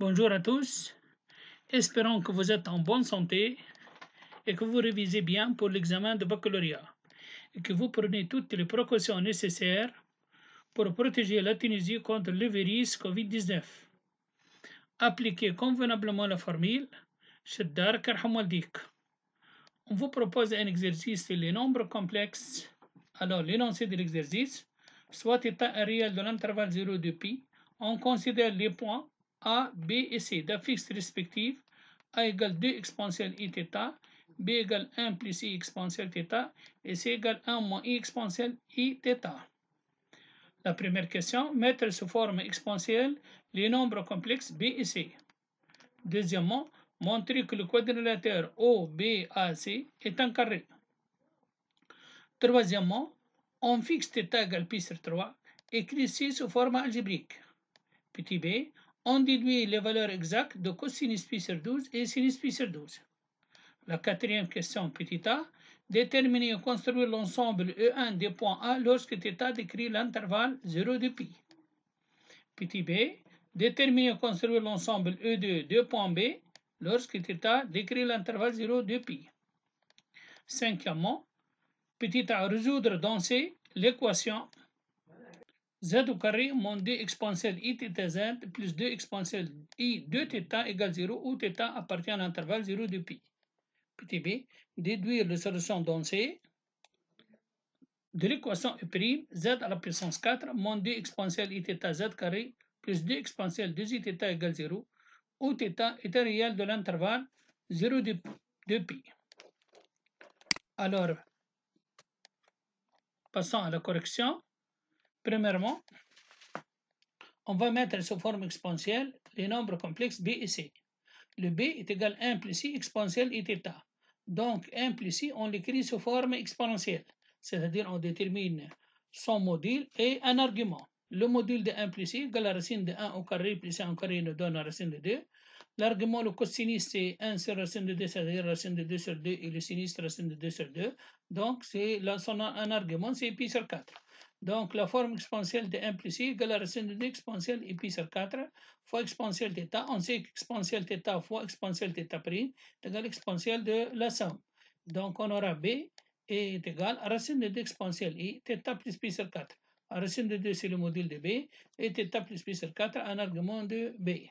Bonjour à tous, espérons que vous êtes en bonne santé et que vous révisez bien pour l'examen de baccalauréat et que vous prenez toutes les précautions nécessaires pour protéger la Tunisie contre le virus Covid-19. Appliquez convenablement la formule Shaddar Karhamaldik. On vous propose un exercice sur les nombres complexes. Alors, l'énoncé de l'exercice, soit état réel de l'intervalle 0 de pi, on considère les points A, B et C d'affixes respectives. A égale 2 exponentielle I θ, B égale 1 plus I exponentielle θ et C égale 1 moins I exponentielle Iθ. La première question, mettre sous forme exponentielle les nombres complexes B et C. Deuxièmement, montrer que le quadrilatère OBAC est un carré. Troisièmement, on fixe θ égale pi sur 3, écrit C sous forme algébrique. Petit b, on déduit les valeurs exactes de cosinus pi sur 12 et sinus pi sur 12. La quatrième question, petit a, déterminer et construire l'ensemble E1 des points A lorsque θ décrit l'intervalle 0 de pi. Petit b, déterminer et construire l'ensemble E2 des points B lorsque θ décrit l'intervalle 0 de pi. Cinquièmement, petit a, résoudre dans C l'équation z au carré moins 2 exponentielle I θ z plus 2 exponentielle I 2 θ égale 0 où θ appartient à l'intervalle 0 de pi. Petit b, déduire les solutions dans C de l'équation E' z à la puissance 4 moins 2 exponentielle I θ z carré plus 2 exponentielle 2 I θ égale 0 où θ est un réel de l'intervalle 0 de pi. Alors, passons à la correction. Premièrement, on va mettre sous forme exponentielle les nombres complexes B et C. Le B est égal à 1 plus I exponentielle Iθ. Donc, 1 plus I, on l'écrit sous forme exponentielle, c'est-à-dire on détermine son module et un argument. Le module de 1 plus I égale la racine de 1 au carré plus 1 au carré nous donne la racine de 2. L'argument, le cosinus, c'est 1 sur racine de 2, c'est-à-dire racine de 2 sur 2, et le sinus, racine de 2 sur 2. Donc, un argument, c'est pi sur 4. Donc, la forme exponentielle de 1 plus I égale la racine de 2 exponentielle et pi sur 4 fois exponentielle θ. On sait qu'exponentielle θ fois exponentielle θ' égale exponentielle de la somme. Donc, on aura B est égal à racine de 2 exponentielle I, θ plus pi sur 4. Racine de 2, c'est le module de B, et θ plus pi sur 4, un argument de B.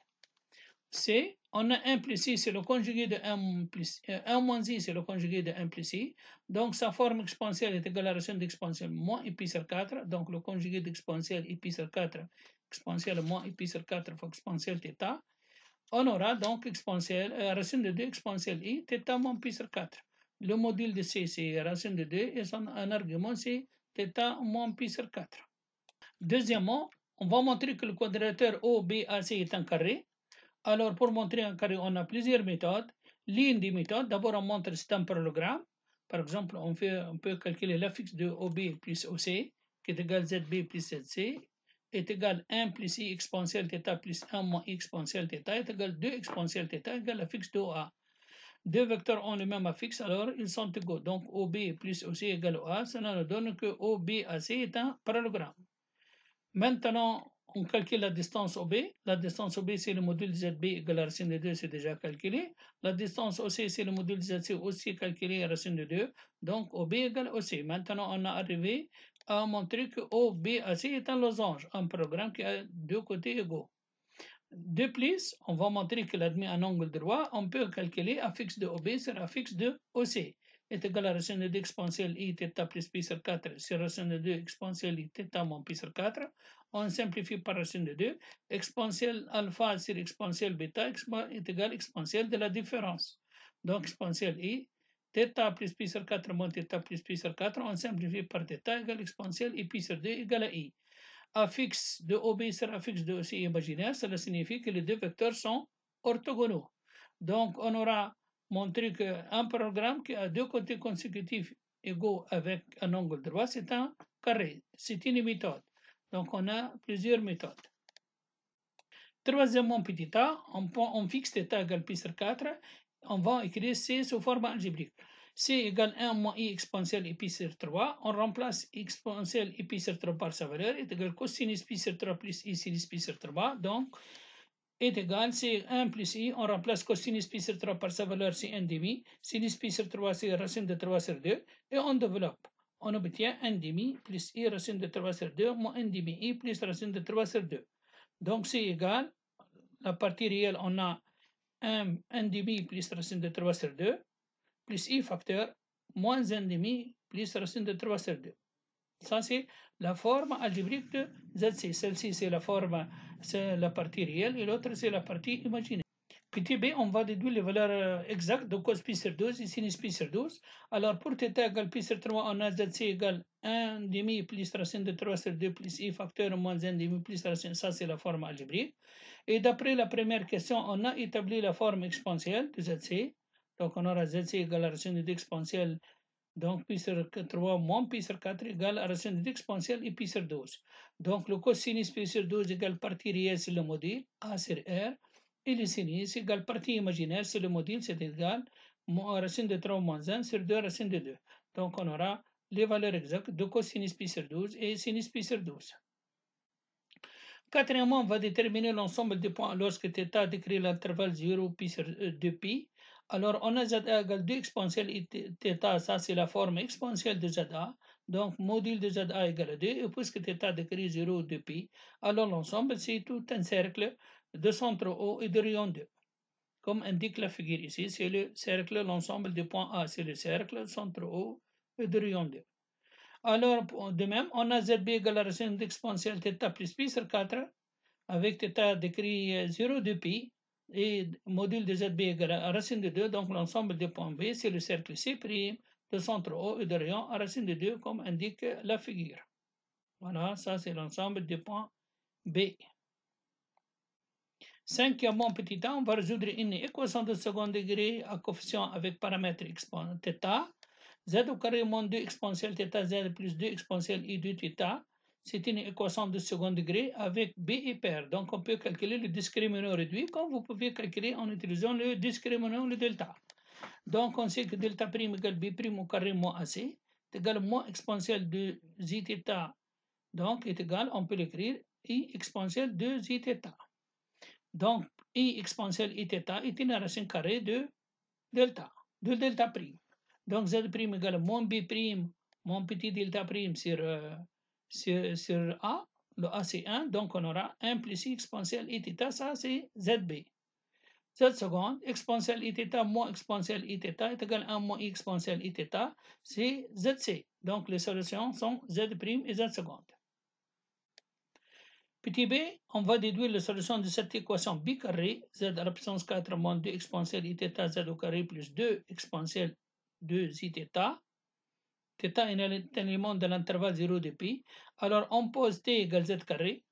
C, on a 1 plus I, c'est le conjugué de 1 plus 1 moins I, c'est le conjugué de 1 plus I. Donc, sa forme exponentielle est égale à la racine d'exponentielle moins I pi sur 4. Donc, le conjugué d'exponentielle I pi sur 4, exponentielle moins I pi sur 4 fois exponentielle θ. On aura donc exponentielle, racine de 2 exponentielle I, θ moins pi sur 4. Le module de C, c'est racine de 2 et son un argument, c'est θ moins pi sur 4. Deuxièmement, on va montrer que le quadrilatère OBAC est un carré. Alors, pour montrer un carré, on a plusieurs méthodes. L'une des méthodes, d'abord, on montre c'est un parallélogramme. Par exemple, on peut calculer l'affixe de OB plus OC, qui est égal à ZB plus ZC, est égal à 1 plus I exponentielle θ plus 1 moins I exponentielle θ est égal à 2 exponentielle θ égale l'affixe de OA. Deux vecteurs ont le même affixe, alors ils sont égaux. Donc, OB plus OC égale OA, cela nous donne que OBAC est un parallélogramme. Maintenant, on calcule la distance OB. La distance OB, c'est le module ZB égale à racine de 2, c'est déjà calculé. La distance OC, c'est le module ZC aussi calculé à racine de 2. Donc, OB égale OC. Maintenant, on a arrivé à montrer que OBAC est un losange, un programme qui a deux côtés égaux. De plus, on va montrer qu'il admet un angle droit. On peut calculer affixe de OB sur affixe de OC est égal à racine de 2 exponentielle I θ plus pi sur 4 sur racine de 2 exponentielle I θ moins pi sur 4. On simplifie par racine de 2. Exponentielle alpha sur exponentielle bêta est égal à exponentielle de la différence. Donc, exponentielle I θ plus pi sur 4 moins θ plus pi sur 4. On simplifie par θ égale exponentielle I pi sur 2 égale à I. Affixe de OB sur affixe de OC imaginaire, cela signifie que les deux vecteurs sont orthogonaux. Donc, on aura montré qu'un programme qui a deux côtés consécutifs égaux avec un angle droit, c'est un carré. C'est une méthode. Donc, on a plusieurs méthodes. Troisièmement, petit a, on fixe θ égale pi sur 4. On va écrire C sous forme algébrique. C égale 1 moins I exponentielle I pi sur 3. On remplace exponentielle I pi sur 3 par sa valeur est égal cosinus pi sur 3 plus I sinus pi sur 3. Donc, est égal, c'est 1 plus i, on remplace cosinus pi sur 3 par sa valeur, c'est 1 demi, sinus pi sur 3, c'est racine de 3 sur 2, et on développe. On obtient 1 demi plus i racine de 3 sur 2, moins 1 demi i plus racine de 3 sur 2. Donc c'est égal, la partie réelle, on a 1 demi plus racine de 3 sur 2, plus i facteur, moins 1 demi plus racine de 3 sur 2. Ça, c'est la forme algébrique de ZC. Celle-ci, c'est la forme, c'est la partie réelle, et l'autre, c'est la partie imaginée. Petit b, on va déduire les valeurs exactes de cos pi sur 12 et sinus pi sur 12. Alors, pour θ égale pi sur 3, on a ZC égale 1 demi plus racine de 3 sur 2 plus i facteur moins 1 demi plus racine. Ça, c'est la forme algébrique. Et d'après la première question, on a établi la forme exponentielle de ZC. Donc, on aura ZC égale la racine de 2 exponentielle. Donc, pi sur 3 moins pi sur 4 égale à racine de 2 exponentielle et pi sur 12. Donc, le cosinus pi sur 12 égale partie réelle, c'est le module A sur R. Et le sinus égale partie imaginaire, c'est le module, c'est égal racine de 3 moins 1 sur 2 racine de 2. Donc, on aura les valeurs exactes de cosinus pi sur 12 et sinus pi sur 12. Quatrièmement, on va déterminer l'ensemble des points lorsque θ décrit l'intervalle 0 pi sur 2pi. Alors, on a ZA égale 2 exponentielle θ, ça c'est la forme exponentielle de ZA. Donc, module de ZA égale 2, et puisque θ décrit 0 2pi, alors l'ensemble c'est tout un cercle de centre O et de rayon 2. Comme indique la figure ici, c'est le cercle, l'ensemble des points A, c'est le cercle, centre O et de rayon 2. Alors, de même, on a ZB égale à la racine d'exponentielle θ plus pi sur 4, avec θ décrit 0 de pi, et module de ZB égale à racine de 2, donc l'ensemble des points B, c'est le cercle C', de centre O et de rayon à racine de 2, comme indique la figure. Voilà, ça c'est l'ensemble des points B. Cinquièmement, petit a, on va résoudre une équation de second degré à coefficient avec paramètre θ. Z au carré moins 2 exponentielle θ z plus 2 exponentielle i de θ. C'est une équation de second degré avec b et pair. Donc on peut calculer le discriminant réduit comme vous pouvez calculer en utilisant le discriminant, le delta. Donc on sait que delta prime égale b prime au carré moins ac est égal à moins exponentielle de zθ. Donc est égal, on peut l'écrire, i exponentielle de zθ. Donc i exponentielle i θ est une racine carrée de delta prime. Donc z prime égale à moins b prime, moins petit delta prime sur a, le a c'est 1, donc on aura 1 plus i exponentielle i θ, ça c'est zb. Z seconde, exponentielle i θ moins exponentielle i θ est égal à 1 moins i exponentielle i θ, c'est zc. Donc les solutions sont z prime et z seconde. Petit b, on va déduire la solution de cette équation b carré, z à la puissance 4 moins 2 exponentielle i θ z au carré plus 2 exponentielle 2 i θ. θ est un élément de l'intervalle 0 de pi. Alors on pose t égale z carré.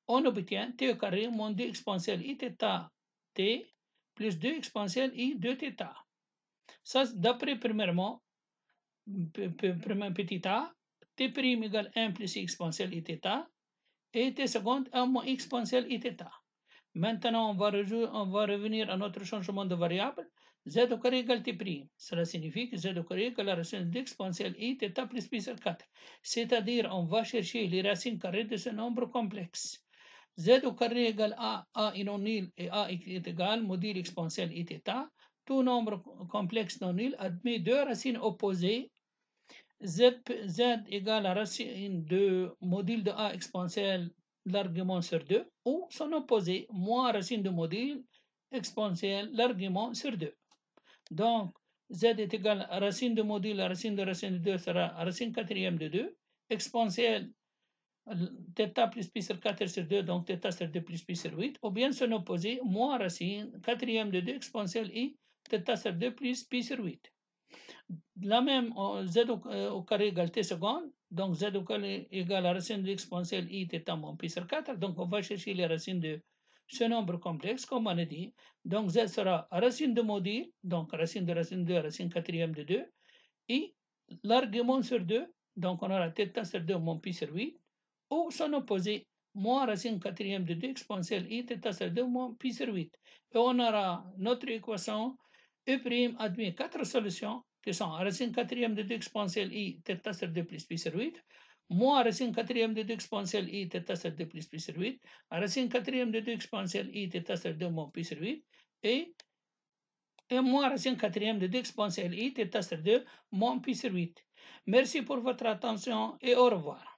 On obtient t au carré moins 2 exponentielle i θ t plus 2 exponentielle i 2 θ. Ça, d'après premièrement, petit a, t prime égale 1 plus i exponentielle i θ. Et t seconde 1 moins x exponentielle i θ. Maintenant, on va revenir à notre changement de variable. Z au carré égale t prime. Cela signifie que z au carré égale la racine d'exponentielle i θ plus pi sur 4. C'est-à-dire, on va chercher les racines carrées de ce nombre complexe. Z au carré égale a est non nul et a est égal module exponentielle i θ. Tout nombre complexe non nul admet deux racines opposées. Z égale la racine de module de a exponentielle l'argument sur 2 ou son opposé, moins racine de module exponentielle l'argument sur 2. Donc, z est égal à racine de module, la racine de 2 sera racine quatrième de 2, exponentielle θ plus pi sur 4 sur 2, donc θ sur 2 plus pi sur 8, ou bien son opposé, moins racine quatrième de 2 exponentielle i, θ sur 2 plus pi sur 8. La même, z au carré égale t seconde, donc z au carré égale la racine de l'exponentielle i θ moins pi sur 4, donc on va chercher les racines de ce nombre complexe, comme on a dit. Donc z sera racine de module, donc racine de 2, racine quatrième de 2, et l'argument sur 2, donc on aura θ sur 2 moins pi sur 8, ou son opposé, moins racine quatrième de 2 exponentielle i θ sur 2 moins pi sur 8. Et on aura notre équation E' admet 4 solutions qui sont racine quatrième de 2 exponentielle i θ sur 2 plus pi sur 8, moins racine quatrième de 2 exponentielle I θ sur 2 plus pi sur 8, racine quatrième de 2 exponentielle I θ sur 2 moins pi sur 8, et moins racine quatrième de 2 exponentielle I θ sur 2 moins pi sur 8. Merci pour votre attention et au revoir.